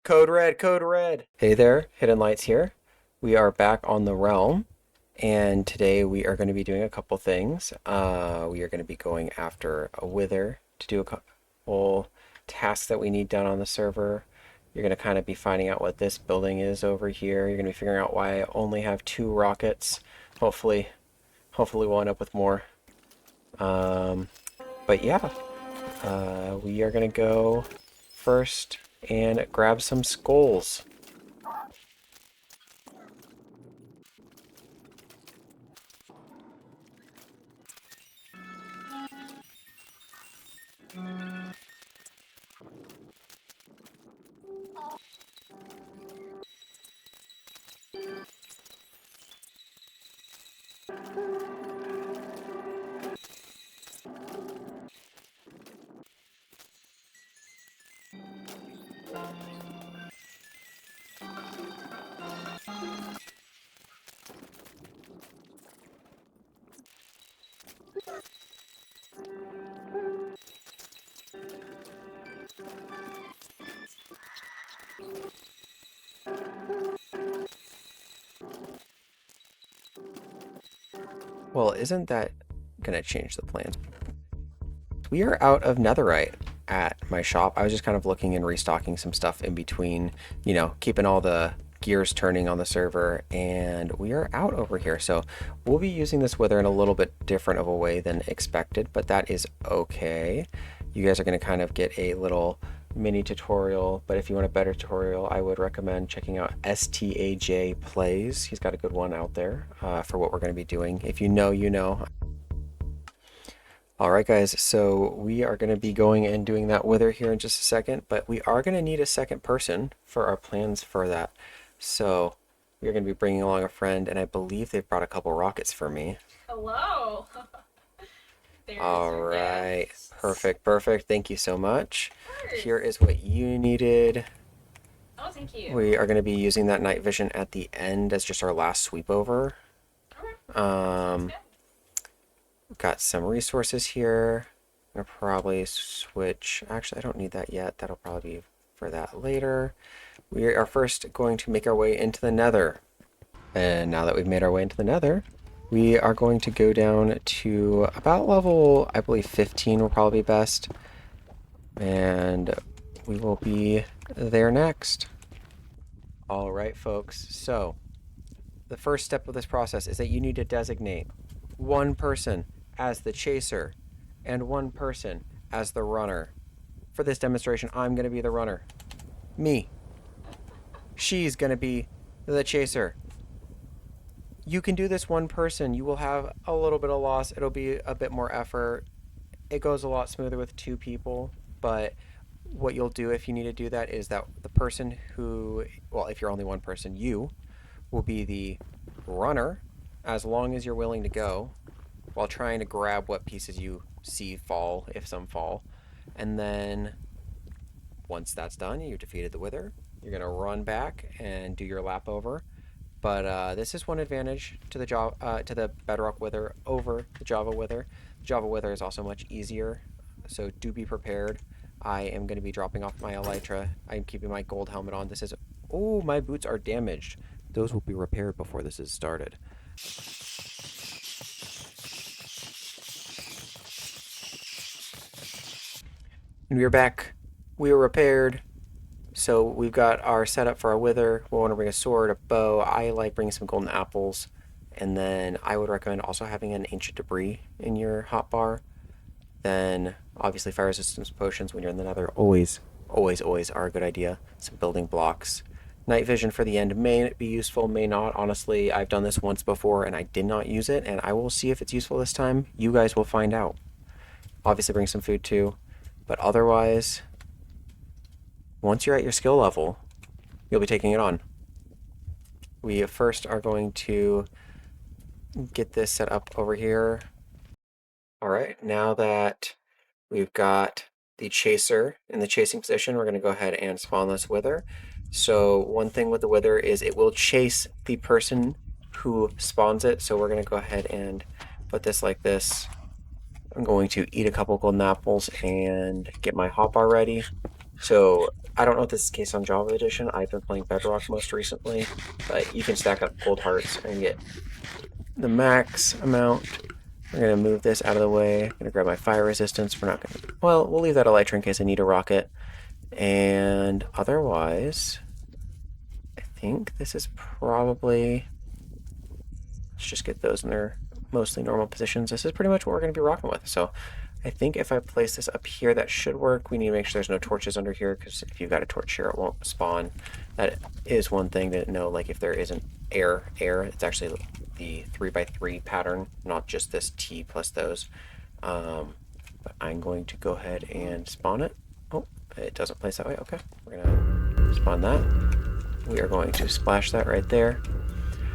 Code red, code red. Hey there, Hidden Lights here. We are back on the realm, and today we are going to be doing a couple things. We are going to be going after a wither to do a couple tasks that we need done on the server. You're going to kind of be finding out what this building is over here. You're going to be figuring out why I only have 2 rockets. Hopefully, we'll end up with more. Um, but yeah, we are going to go first and grab some skulls. Well, isn't that gonna change the plans? We are out of netherite at my shop. I was just kind of looking and restocking some stuff in between, keeping all the gears turning on the server, and we are out over here. So we'll be using this wither in a little bit different of a way than expected, but that is okay. You guys are going to kind of get a little mini tutorial, but if you want a better tutorial, I would recommend checking out STAJ Plays. He's got a good one out there for what we're going to be doing. If you know, you know. Alright guys, so we are going to be going and doing that wither here in just a second, but we are going to need a second person for our plans for that. So we're going to be bringing along a friend, and I believe they've brought a couple rockets for me. Hello. There is your Alright, gift. perfect. Thank you so much. Of course. Here is what you needed. Oh, thank you. We are going to be using that night vision at the end as just our last sweep over. Okay. Sounds Um, good. got some resources here. I'm gonna probably switch. Actually, I don't need that yet. That'll probably be for that later. We are first going to make our way into the nether. And now that we've made our way into the nether, we are going to go down to about level, I believe 15 will probably be best. And we will be there next. All right, folks. So the first step of this process is that you need to designate one person as the chaser and one person as the runner. For this demonstration, I'm going to be the runner. Me. She's going to be the chaser. You can do this one person. You will have a little bit of loss. It'll be a bit more effort. It goes a lot smoother with 2 people, but what you'll do if you need to do that is that the person who, well, if you're only one person, you will be the runner as long as you're willing to go while trying to grab what pieces you see fall, if some fall. And then once that's done, you've defeated the wither. You're going to run back and do your lap over. But this is one advantage to the bedrock wither over the Java wither. The Java wither is also much easier, so do be prepared. I am going to be dropping off my elytra. I'm keeping my gold helmet on. This is, oh, my boots are damaged. Those will be repaired before this is started. And we are back. We are repaired. So we've got our setup for our wither. We'll want to bring a sword, a bow. I like bringing some golden apples. And then I would recommend also having an ancient debris in your hotbar. Then obviously fire resistance potions when you're in the nether always are a good idea. Some building blocks. Night vision for the end may be useful, may not. Honestly, I've done this once before and I did not use it, and I will see if it's useful this time. You guys will find out. Obviously bring some food too. But otherwise, once you're at your skill level, you'll be taking it on. We first are going to get this set up over here. All right, now that we've got the chaser in the chasing position, we're going to go ahead and spawn this wither. So one thing with the wither is it will chase the person who spawns it. So we're going to go ahead and put this like this. I'm going to eat a couple golden apples and get my hotbar ready. So I don't know if this is the case on Java Edition. I've been playing Bedrock most recently, but you can stack up gold hearts and get the max amount. We're going to move this out of the way. I'm going to grab my fire resistance. We're not going to... Well, we'll leave that elytra in case I need a rocket. And otherwise, I think this is probably... Let's just get those in their mostly normal positions. This is pretty much what we're going to be rocking with. So I think if I place this up here, that should work. We need to make sure there's no torches under here, because if you've got a torch here, it won't spawn. That is one thing to know, like if there isn't air, it's actually the 3x3 pattern, not just this T plus those. But I'm going to go ahead and spawn it. Oh, it doesn't place that way. Okay, we're going to spawn that. We are going to splash that right there.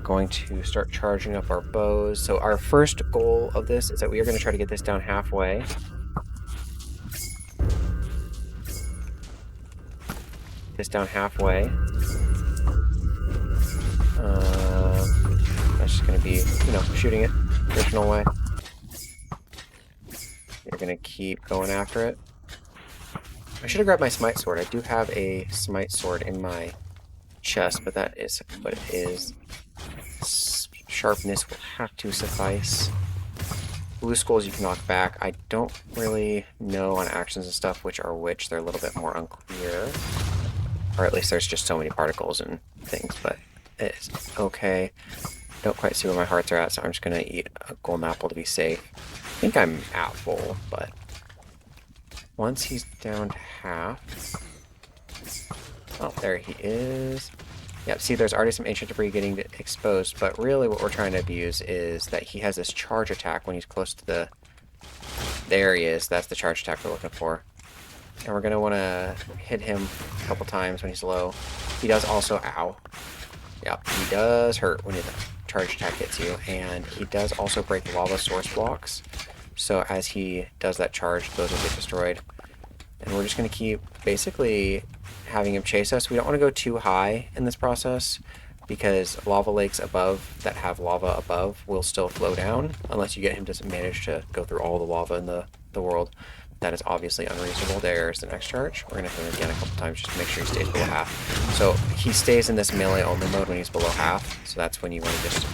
Going to start charging up our bows. So our first goal of this is that we are going to try to get this down halfway. That's just going to be, shooting it traditional way. You're going to keep going after it. I should have grabbed my smite sword. I do have a smite sword in my chest, but that is what it is. Sharpness will have to suffice. Blue skulls you can knock back. I don't really know on actions and stuff which are which. They're a little bit more unclear. Or at least there's just so many particles and things, but it's okay. Don't quite see where my hearts are at, so I'm just going to eat a golden apple to be safe. I think I'm at full, but once he's down to half... Oh, there he is. Yep, see, there's already some ancient debris getting exposed, but really what we're trying to abuse is that he has this charge attack when he's close to the... There he is. That's the charge attack we're looking for. And we're going to want to hit him a couple times when he's low. He does also... Ow. Yep, he does hurt when the charge attack hits you, and he does also break lava source blocks. So as he does that charge, those will get destroyed. And we're just going to keep basically having him chase us. We don't want to go too high in this process, because lava lakes above that have lava above will still flow down unless you get him to manage to go through all the lava in the world. That is obviously unreasonable. There's the next charge. We're going to hit him again a couple times just to make sure he stays below half. So he stays in this melee only mode when he's below half. So that's when you want to just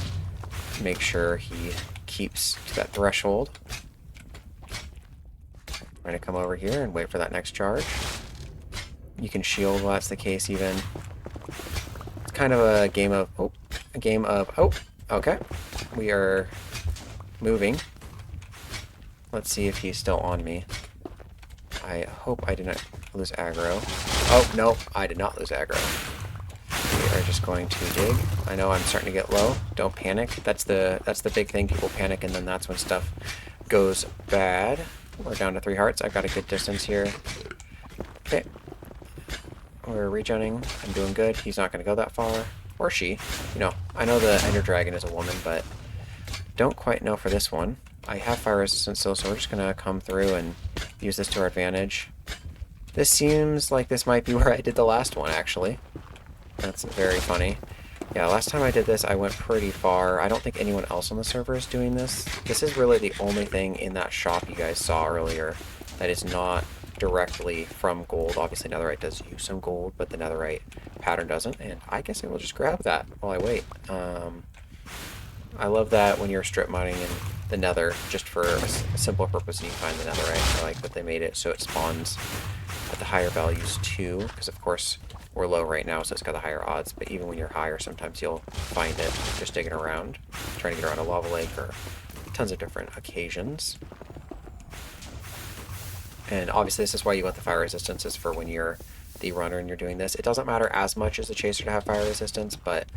make sure he keeps to that threshold. We're going to come over here and wait for that next charge. You can shield while that's the case even. It's kind of a game of... Oh, okay. We are moving. Let's see if he's still on me. I hope I did not lose aggro. Oh, no, I did not lose aggro. We are just going to dig. I know I'm starting to get low. Don't panic. That's the big thing. People panic, and then that's when stuff goes bad. We're down to 3 hearts. I've got a good distance here. Okay. We're regenning. I'm doing good. He's not going to go that far. Or she. I know the Ender Dragon is a woman, but don't quite know for this one. I have fire resistance still, so we're just going to come through and use this to our advantage. This seems like this might be where I did the last one, actually. That's very funny. Yeah, last time I did this, I went pretty far. I don't think anyone else on the server is doing this. This is really the only thing in that shop you guys saw earlier that is not directly from gold. Obviously, netherite does use some gold, but the netherite pattern doesn't, and I guess I will just grab that while I wait. I love that when you're strip mining in the nether, just for a simple purpose, and you find the netherite. I like that they made it so it spawns at the higher values too, because of course we're low right now, so it's got the higher odds, but even when you're higher, sometimes you'll find it just digging around, trying to get around a lava lake or tons of different occasions. And obviously this is why you want the fire resistance, is for when you're the runner and you're doing this. It doesn't matter as much as the chaser to have fire resistance, but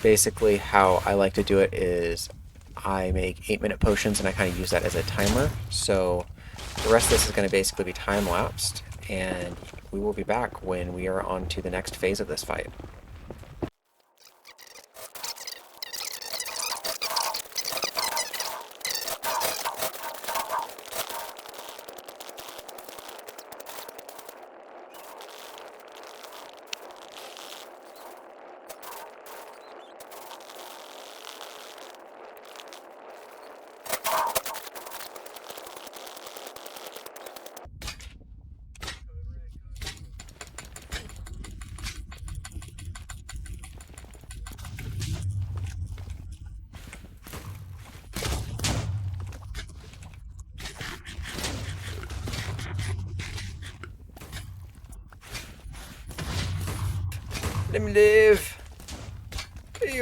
basically how I like to do it is I make 8-minute potions and I kind of use that as a timer. So the rest of this is going to basically be time-lapsed, and we will be back when we are on to the next phase of this fight. Let me live. Okay,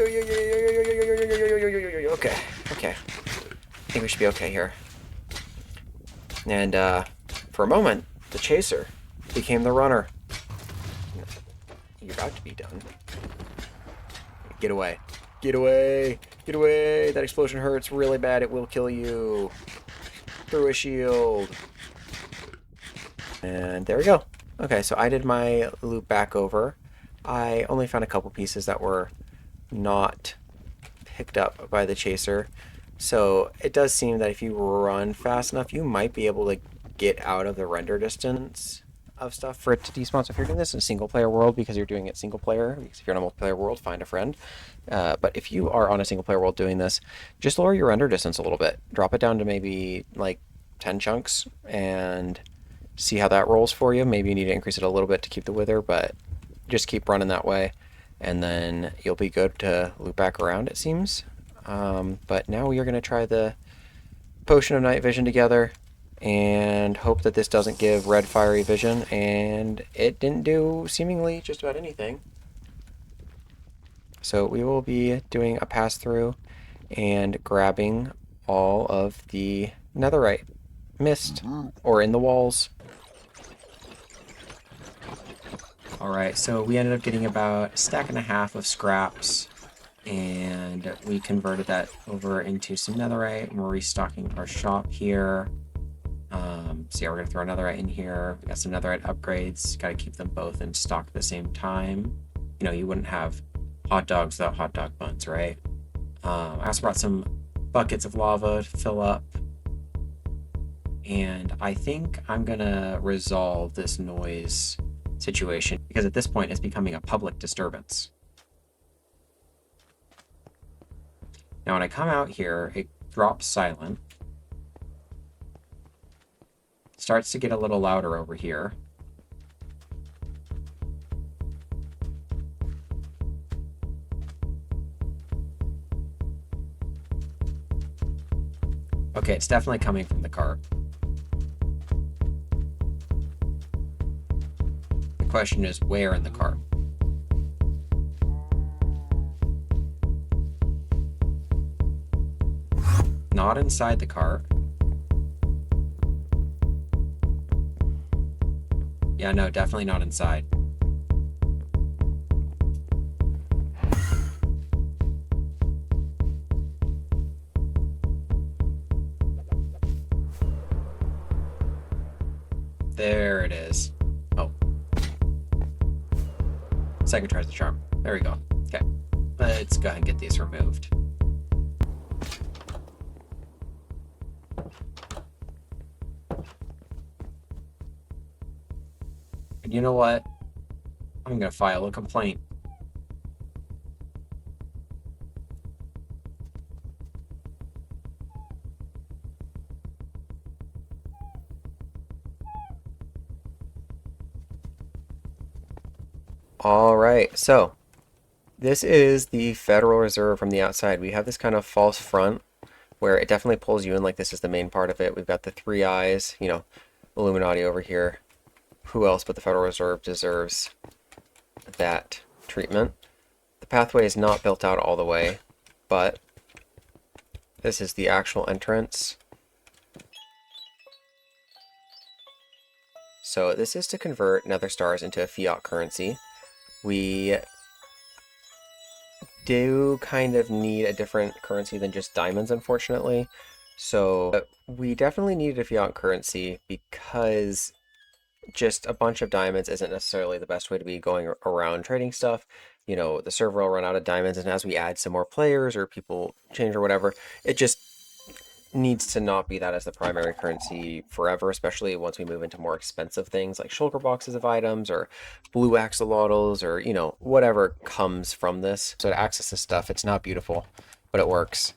okay. I think we should be okay here. And for a moment, the chaser became the runner. You're about to be done. Get away. Get away. Get away. That explosion hurts really bad. It will kill you. Through a shield. And there we go. Okay, so I did my loop back over. I only found a couple pieces that were not picked up by the chaser. So it does seem that if you run fast enough, you might be able to get out of the render distance of stuff for it to despawn. So if you're doing this in a single player world because you're doing it single player, because if you're in a multiplayer world, find a friend. But if you are on a single player world doing this, just lower your render distance a little bit. Drop it down to maybe like 10 chunks and see how that rolls for you. Maybe you need to increase it a little bit to keep the wither, but just keep running that way. And then you'll be good to loop back around, it seems. But now we are going to try the Potion of Night Vision together and hope that this doesn't give red fiery vision, and it didn't do seemingly just about anything. So we will be doing a pass through and grabbing all of the netherite mist or in the walls. Alright, so we ended up getting about a stack and a half of scraps, and we converted that over into some netherite, and we're restocking our shop here. So yeah, we're going to throw netherite in here. We got some netherite upgrades. Got to keep them both in stock at the same time. You know, you wouldn't have hot dogs without hot dog buns, right? I also brought some buckets of lava to fill up. And I think I'm going to resolve this noise situation, because at this point it's becoming a public disturbance. Now when I come out here, it drops silent. Starts to get a little louder over here. Okay, it's definitely coming from the cart. The question is, where in the cart? Not inside the cart. Yeah, no, definitely not inside. There it is. Oh. Second tries the charm. There we go. Okay. Let's go ahead and get these removed. And you know what? I'm going to file a complaint. All right, so this is the Federal Reserve from the outside. We have this kind of false front where it definitely pulls you in like this is the main part of it. We've got the three eyes, you know, Illuminati over here. Who else but the Federal Reserve deserves that treatment? The pathway is not built out all the way, but this is the actual entrance. So this is to convert nether stars into a fiat currency. We do kind of need a different currency than just diamonds, unfortunately. So we definitely need a fiat currency because just a bunch of diamonds isn't necessarily the best way to be going around trading stuff. You know, the server will run out of diamonds, and as we add some more players or people change or whatever, it just needs to not be that as the primary currency forever, especially once we move into more expensive things like shulker boxes of items or blue axolotls or, you know, whatever comes from this. So to access this stuff, it's not beautiful, but it works.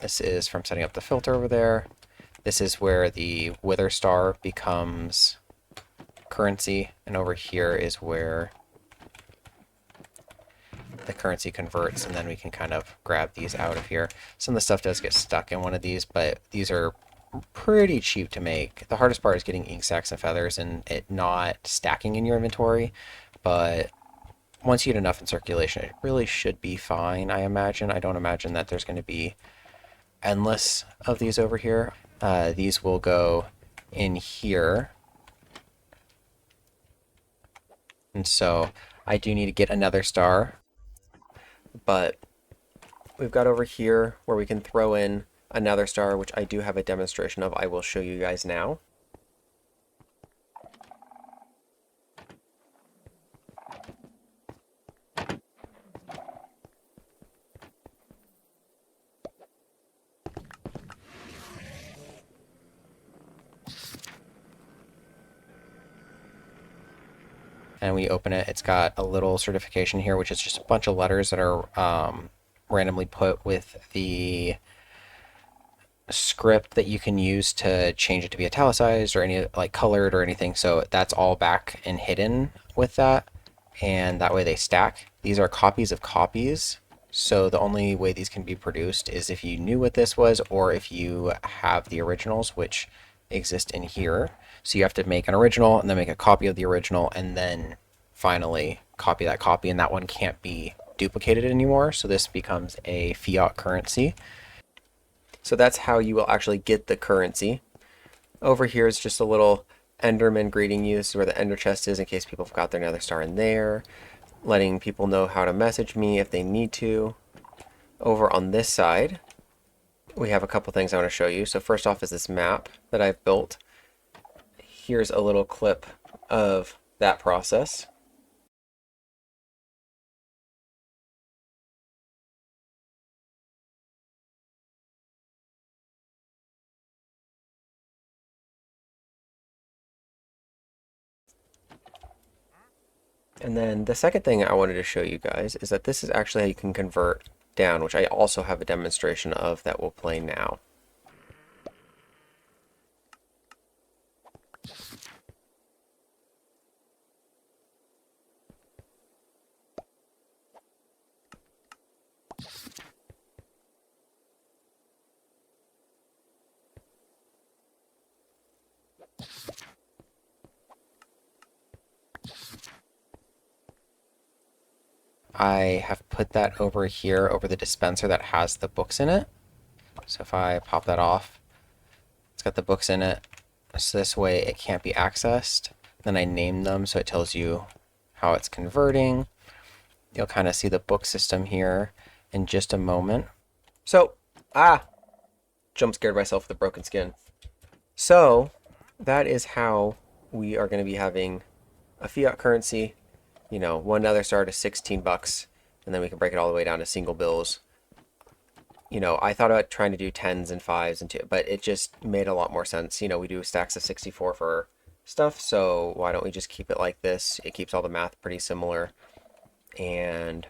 This is from setting up the filter over there. This is where the wither star becomes currency, and over here is where the currency converts, and then we can kind of grab these out of here. Some of the stuff does get stuck in one of these, but these are pretty cheap to make. The hardest part is getting ink sacks and feathers and it not stacking in your inventory, but once you get enough in circulation, it really should be fine, I imagine. I don't imagine that there's going to be endless of these over here. These will go in here. And so I do need to get another star, but we've got over here where we can throw in another star, which I do have a demonstration of. I will show you guys now. And we open it, it's got a little certification here, which is just a bunch of letters that are randomly put with the script that you can use to change it to be italicized or any like colored or anything. So that's all back and hidden with that, and that way they stack. These are copies of copies. So the only way these can be produced is if you knew what this was or if you have the originals, which exist in here. So you have to make an original and then make a copy of the original and then finally copy that copy, and that one can't be duplicated anymore. So this becomes a fiat currency. So that's how you will actually get the currency. Over here is just a little Enderman greeting you. This is where the Ender chest is in case people forgot their Nether star in there. Letting people know how to message me if they need to. Over on this side, we have a couple things I want to show you. So first off is this map that I've built. Here's a little clip of that process. And then the second thing I wanted to show you guys is that this is actually how you can convert down, which I also have a demonstration of that will play now. I have put that over here over the dispenser that has the books in it. So if I pop that off, it's got the books in it. So this way it can't be accessed. Then I name them so it tells you how it's converting. You'll kind of see the book system here in just a moment. So, jump scared myself with a broken skin. So that is how we are going to be having a fiat currency, you know, one Nether star to 16 bucks, and then we can break it all the way down to single bills. You know, I thought about trying to do tens and fives and two, but it just made a lot more sense. You know, we do stacks of 64 for stuff, so why don't we just keep it like this? It keeps all the math pretty similar. And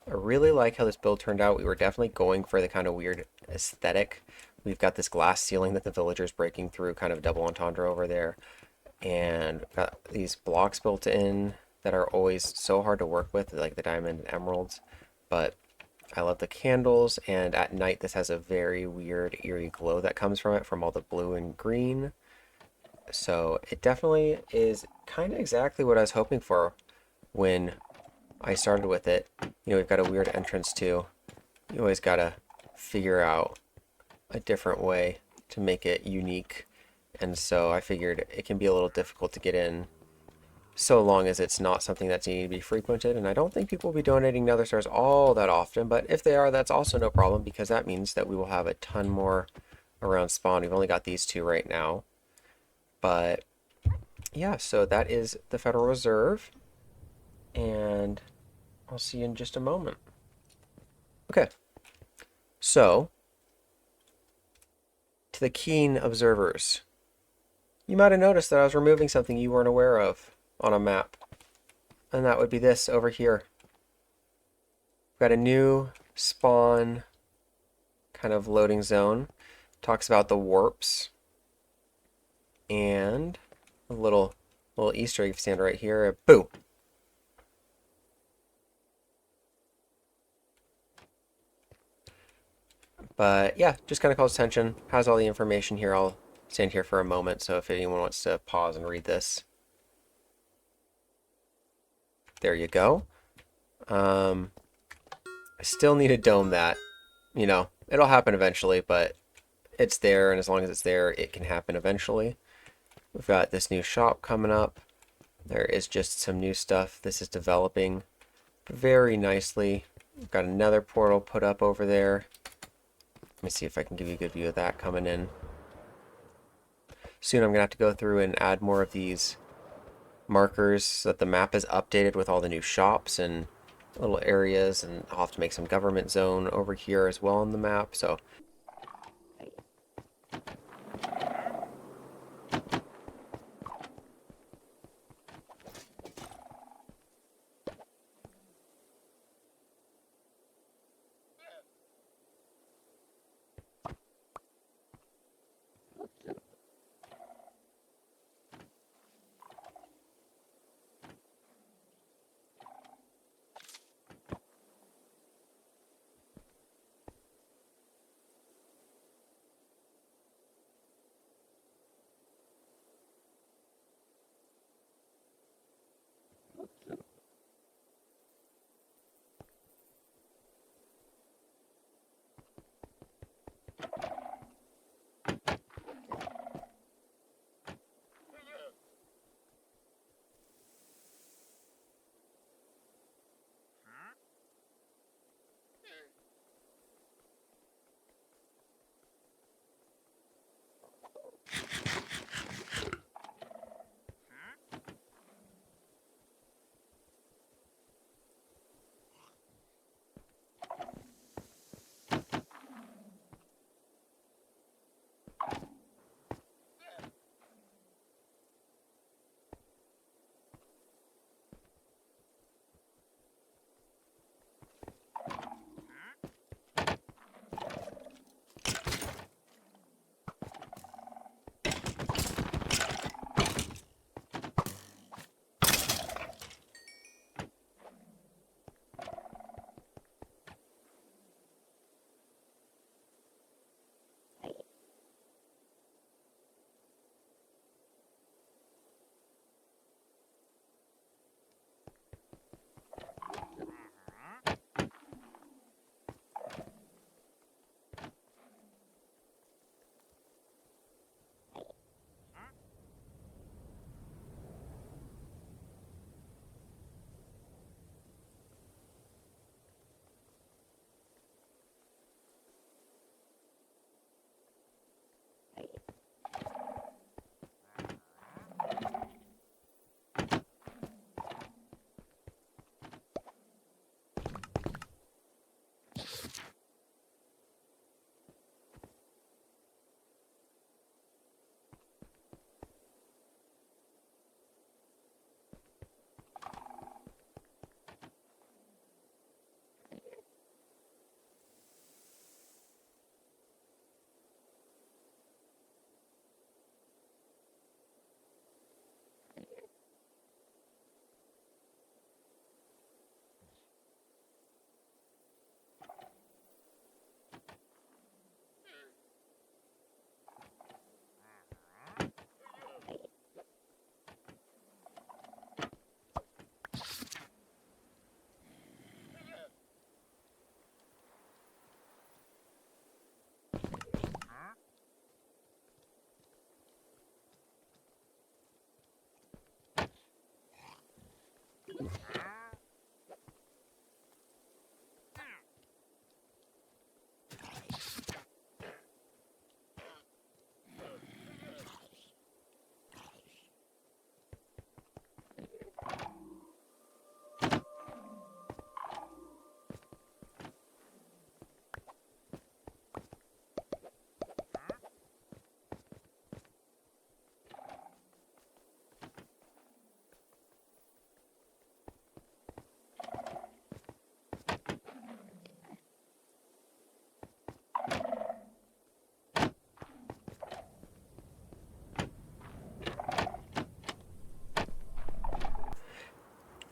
I really like how this build turned out. We were definitely going for the kind of weird aesthetic. We've got this glass ceiling that the villager's breaking through, kind of double entendre over there. And got these blocks built in that are always so hard to work with, like the diamond and emeralds. But I love the candles, and at night this has a very weird, eerie glow that comes from it, from all the blue and green. So it definitely is kind of exactly what I was hoping for when I started with it. You know, we've got a weird entrance too. You always gotta figure out a different way to make it unique. And so I figured it can be a little difficult to get in so long as it's not something that's needing to be frequented. And I don't think people will be donating Nether Stars all that often, but if they are, that's also no problem because that means that we will have a ton more around spawn. We've only got these two right now. But yeah, so that is the Federal Reserve. And I'll see you in just a moment. Okay, so to the keen observers, you might have noticed that I was removing something you weren't aware of on a map, and that would be this over here. We've got a new spawn kind of loading zone. Talks about the warps, and a little Easter egg stand right here. Boo! But yeah, just kind of calls attention. Has all the information here. I'll stand here for a moment, so if anyone wants to pause and read this. There you go. I still need to dome that. You know, it'll happen eventually, but it's there, and as long as it's there, it can happen eventually. We've got this new shop coming up. There is just some new stuff. This is developing very nicely. We've got another portal put up over there. Let me see if I can give you a good view of that coming in. Soon I'm going to have to go through and add more of these markers so that the map is updated with all the new shops and little areas, and I'll have to make some government zone over here as well on the map. So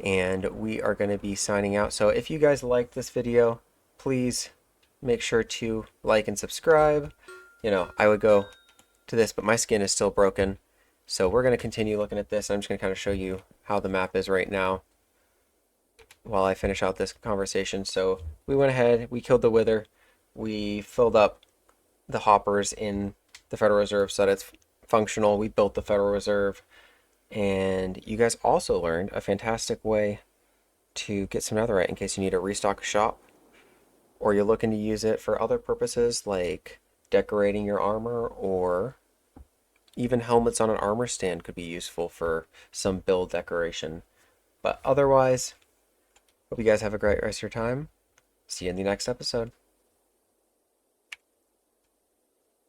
and we are going to be signing out. So if you guys like this video, please make sure to like and subscribe. You know, I would go to this, but my skin is still broken. So we're going to continue looking at this. I'm just going to kind of show you how the map is right now while I finish out this conversation. So we went ahead, we killed the wither, we filled up the hoppers in the Federal Reserve so that it's functional. We built the Federal Reserve, and you guys also learned a fantastic way to get some netherite in case you need to restock a shop, or you're looking to use it for other purposes like decorating your armor, or even helmets on an armor stand could be useful for some build decoration. But otherwise, hope you guys have a great rest of your time. See you in the next episode.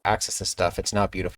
Access this stuff. It's not beautiful.